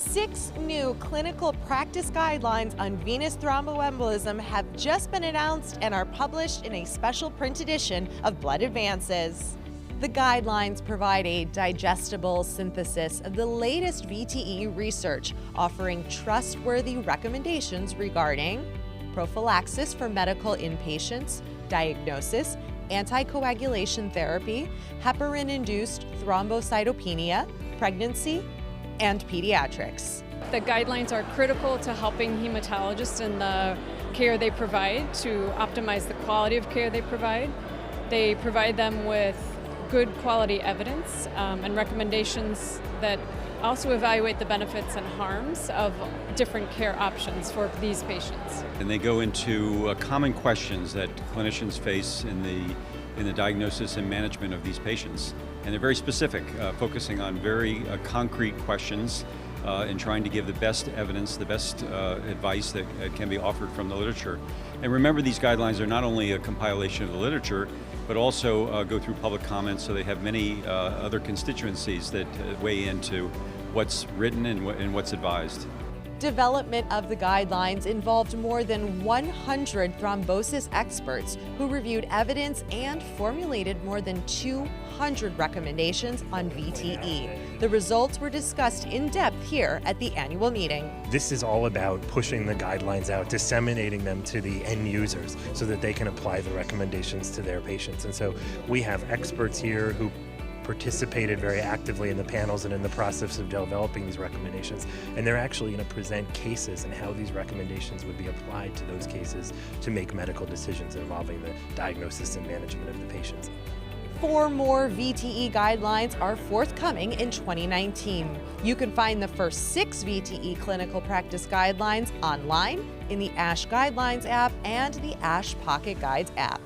6 new clinical practice guidelines on venous thromboembolism have just been announced and are published in a special print edition of Blood Advances. The guidelines provide a digestible synthesis of the latest VTE research, offering trustworthy recommendations regarding prophylaxis for medical inpatients, diagnosis, anticoagulation therapy, heparin-induced thrombocytopenia, pregnancy, and pediatrics. The guidelines are critical to helping hematologists in the care they provide to optimize the quality of care they provide. They provide them with good quality evidence and recommendations that also evaluate the benefits and harms of different care options for these patients. And they go into common questions that clinicians face in the diagnosis and management of these patients. And they're very specific, focusing on very concrete questions and trying to give the best evidence, the best advice that can be offered from the literature. And remember, these guidelines are not only a compilation of the literature, but also go through public comments, so they have many other constituencies that weigh into what's written and what's advised. Development of the guidelines involved more than 100 thrombosis experts who reviewed evidence and formulated more than 200 recommendations on VTE. The results were discussed in depth here at the annual meeting. This is all about pushing the guidelines out, disseminating them to the end users so that they can apply the recommendations to their patients. And so we have experts here who participated very actively in the panels and in the process of developing these recommendations. And they're actually going to present cases and how these recommendations would be applied to those cases to make medical decisions involving the diagnosis and management of the patients. 4 more VTE guidelines are forthcoming in 2019. You can find the first 6 VTE clinical practice guidelines online in the ASH Guidelines app and the ASH Pocket Guides app.